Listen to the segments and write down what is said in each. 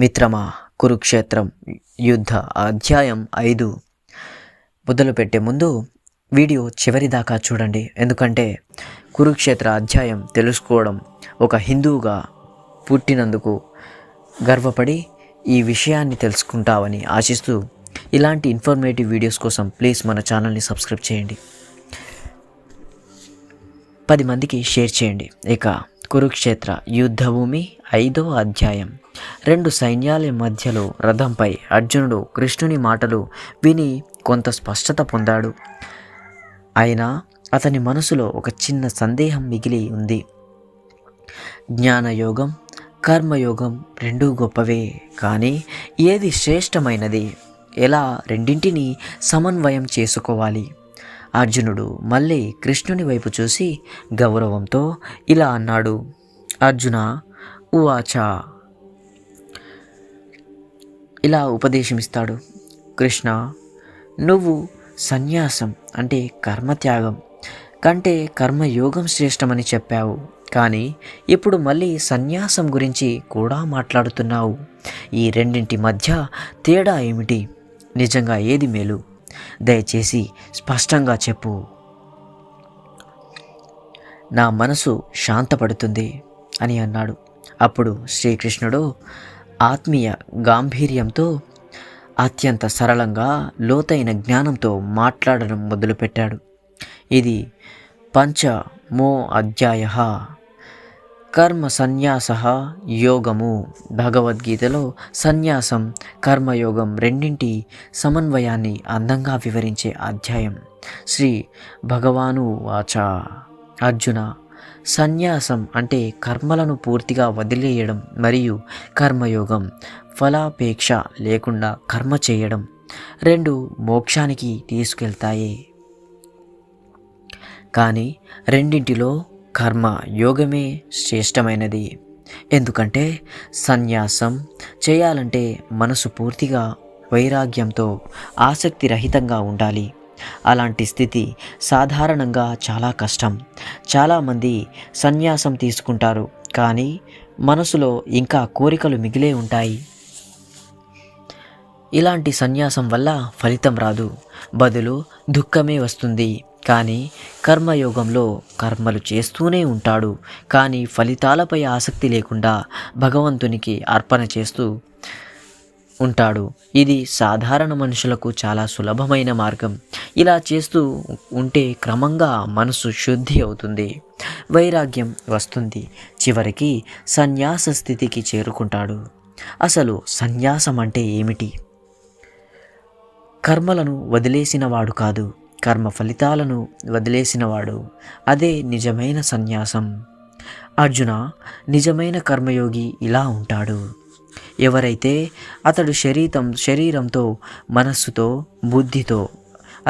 మిత్రమా, కురుక్షేత్రం యుద్ధ అధ్యాయం 5 మొదలుపెట్టే ముందు వీడియో చివరి దాకా చూడండి. ఎందుకంటే కురుక్షేత్ర అధ్యాయం తెలుసుకోవడం ఒక హిందువుగా పుట్టినందుకు గర్వపడి ఈ విషయాన్ని తెలుసుకుంటావని ఆశిస్తూ ఇలాంటి ఇన్ఫర్మేటివ్ వీడియోస్ కోసం ప్లీజ్ మన ఛానల్ని సబ్స్క్రైబ్ చేయండి, 10 మందికి షేర్ చేయండి. ఇక కురుక్షేత్ర యుద్ధభూమి 5వ అధ్యాయం. 2 సైన్యాల మధ్యలో రథంపై అర్జునుడు కృష్ణుని మాటలు విని కొంత స్పష్టత పొందాడు. అయినా అతని మనసులో ఒక చిన్న సందేహం మిగిలి ఉంది. జ్ఞానయోగం, కర్మయోగం రెండూ గొప్పవే, కానీ ఏది శ్రేష్టమైనది? ఎలా రెండింటినీ సమన్వయం చేసుకోవాలి? అర్జునుడు మళ్ళీ కృష్ణుని వైపు చూసి గౌరవంతో ఇలా అన్నాడు. అర్జున ఉవాచ, ఇలా ఉపదేశమిస్తాడు. కృష్ణ, నువ్వు సన్యాసం అంటే కర్మత్యాగం కంటే కర్మయోగం శ్రేష్టమని చెప్పావు, కానీ ఇప్పుడు మళ్ళీ సన్యాసం గురించి కూడా మాట్లాడుతున్నావు. ఈ రెండింటి మధ్య తేడా ఏమిటి? నిజంగా ఏది మేలు? దయచేసి స్పష్టంగా చెప్పు. నా మనసు శాంతపడుతుంది అని అన్నాడు. అప్పుడు శ్రీకృష్ణుడు ఆత్మీయ గాంభీర్యంతో అత్యంత సరళంగా లోతైన జ్ఞానంతో మాట్లాడడం మొదలుపెట్టాడు. ఇది పంచమో అధ్యాయ, కర్మ సన్యాస యోగము. భగవద్గీతలో సన్యాసం, కర్మయోగం రెండింటి సమన్వయాన్ని అందంగా వివరించే అధ్యాయం. శ్రీ భగవాను వాచ, అర్జున, సన్యాసం అంటే కర్మలను పూర్తిగా వదిలేయడం మరియు కర్మయోగం ఫలాపేక్ష లేకుండా కర్మ చేయడం. రెండు మోక్షానికి తీసుకెళ్తాయి, కానీ రెండింటిలో కర్మ యోగమే శ్రేష్టమైనది. ఎందుకంటే సన్యాసం చేయాలంటే మనసు పూర్తిగా వైరాగ్యంతో ఆసక్తి రహితంగా ఉండాలి. అలాంటి స్థితి సాధారణంగా చాలా కష్టం. చాలామంది సన్యాసం తీసుకుంటారు, కానీ మనసులో ఇంకా కోరికలు మిగిలే ఉంటాయి. ఇలాంటి సన్యాసం వల్ల ఫలితం రాదు, బదులు దుఃఖమే వస్తుంది. కానీ కర్మయోగంలో కర్మలు చేస్తూనే ఉంటాడు, కానీ ఫలితాలపై ఆసక్తి లేకుండా భగవంతునికి అర్పణ చేస్తూ ఉంటాడు. ఇది సాధారణ మనుషులకు చాలా సులభమైన మార్గం. ఇలా చేస్తూ ఉంటే క్రమంగా మనసు శుద్ధి అవుతుంది, వైరాగ్యం వస్తుంది, చివరికి సన్యాస స్థితికి చేరుకుంటాడు. అసలు సన్యాసం అంటే ఏమిటి? కర్మలను వదిలేసినవాడు కాదు, కర్మ ఫలితాలను వదిలేసినవాడు. అదే నిజమైన సన్యాసం. అర్జున, నిజమైన కర్మయోగి ఇలా ఉంటాడు. ఎవరైతే అతడు శరీరంతో, మనస్సుతో, బుద్ధితో,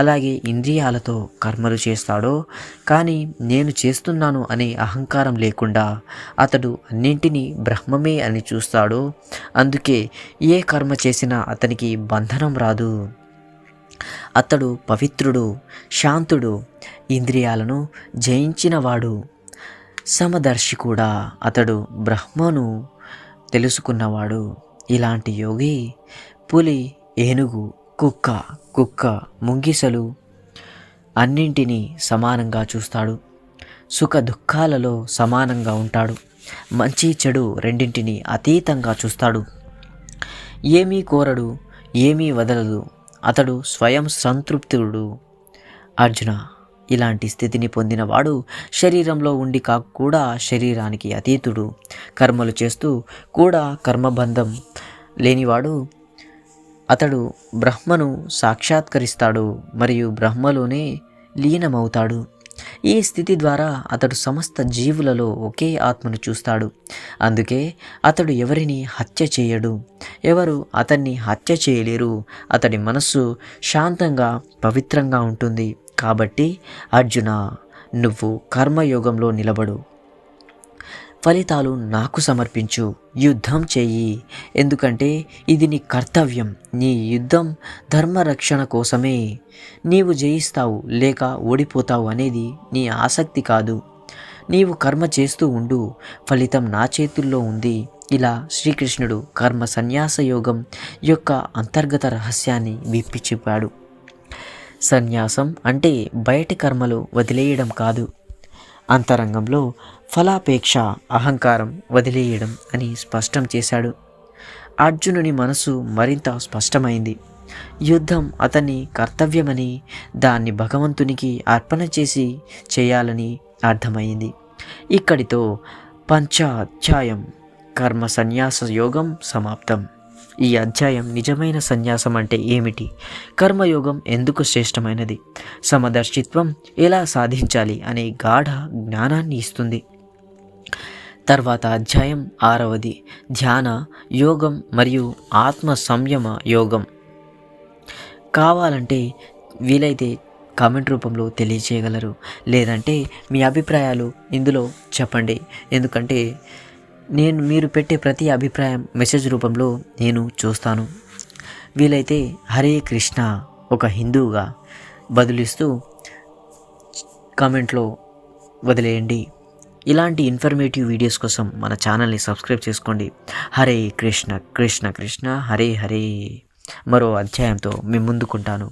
అలాగే ఇంద్రియాలతో కర్మలు చేస్తాడో, కానీ నేను చేస్తున్నాను అనే అహంకారం లేకుండా అతడు అన్నింటినీ బ్రహ్మమే అని చూస్తాడో, అందుకే ఏ కర్మ చేసినా అతనికి బంధనం రాదు. అతడు పవిత్రుడు, శాంతుడు, ఇంద్రియాలను జయించినవాడు, సమదర్శి కూడా. అతడు బ్రహ్మను తెలుసుకున్నవాడు. ఇలాంటి యోగి పులి, ఏనుగు, కుక్క, ముంగిసలు అన్నింటినీ సమానంగా చూస్తాడు. సుఖ దుఃఖాలలో సమానంగా ఉంటాడు. మంచి చెడు రెండింటినీ అతీతంగా చూస్తాడు. ఏమీ కోరడు, ఏమీ వదలదు. అతడు స్వయం సంతృప్తుడు. అర్జున, ఇలాంటి స్థితిని పొందినవాడు శరీరంలో ఉండి కూడా శరీరానికి అతీతుడు. కర్మలు చేస్తూ కూడా కర్మబంధం లేనివాడు. అతడు బ్రహ్మను సాక్షాత్కరిస్తాడు మరియు బ్రహ్మలోనే లీనమవుతాడు. ఈ స్థితి ద్వారా అతడు సమస్త జీవులలో ఒకే ఆత్మను చూస్తాడు. అందుకే అతడు ఎవరిని హత్య చేయడు, ఎవరు అతన్ని హత్య చేయలేరు. అతడి మనస్సు శాంతంగా, పవిత్రంగా ఉంటుంది. కాబట్టి అర్జున, నువ్వు కర్మయోగంలో నిలబడు, ఫలితాలు నాకు సమర్పించు, యుద్ధం చెయ్యి. ఎందుకంటే ఇది నీ కర్తవ్యం. నీ యుద్ధం ధర్మరక్షణ కోసమే. నీవు జయిస్తావు లేక ఓడిపోతావు అనేది నీ ఆసక్తి కాదు. నీవు కర్మ చేస్తూ ఉండు, ఫలితం నా చేతుల్లో ఉంది. ఇలా శ్రీకృష్ణుడు కర్మ సన్యాస యోగం యొక్క అంతర్గత రహస్యాన్ని విప్పి చెప్పాడు. సన్యాసం అంటే బయటి కర్మలు వదిలేయడం కాదు, అంతరంగంలో ఫలాపేక్ష అహంకారం వదిలేయడం అని స్పష్టం చేశాడు. అర్జునుని మనసు మరింత స్పష్టమైంది. యుద్ధం అతని కర్తవ్యమని, దాన్ని భగవంతునికి అర్పణ చేసి చేయాలని అర్థమైంది. ఇక్కడితో పంచాధ్యాయం కర్మ సన్యాస యోగం సమాప్తం. ఈ అధ్యాయం నిజమైన సన్యాసం అంటే ఏమిటి, కర్మయోగం ఎందుకు శ్రేష్టమైనది, సమదర్శిత్వం ఎలా సాధించాలి అనే గాఢ జ్ఞానాన్ని ఇస్తుంది. తర్వాత అధ్యాయం 6వది ధ్యాన యోగం మరియు ఆత్మ సంయమ యోగం. కావాలంటే వీలైతే కామెంట్ రూపంలో తెలియచేయగలరు, లేదంటే మీ అభిప్రాయాలు ఇందులో చెప్పండి. ఎందుకంటే మీరు పెట్టే ప్రతి అభిప్రాయం మెసేజ్ రూపంలో నేను చూస్తాను. వీలైతే హరే కృష్ణ ఒక హిందువుగా బదులిస్తూ కామెంట్లో వదిలేయండి. ఇలాంటి ఇన్ఫర్మేటివ్ వీడియోస్ కోసం మన ఛానల్ని సబ్స్క్రైబ్ చేసుకోండి. హరే కృష్ణ కృష్ణ కృష్ణ హరే హరే. మరో అధ్యాయంతో మీ ముందుకుంటాను.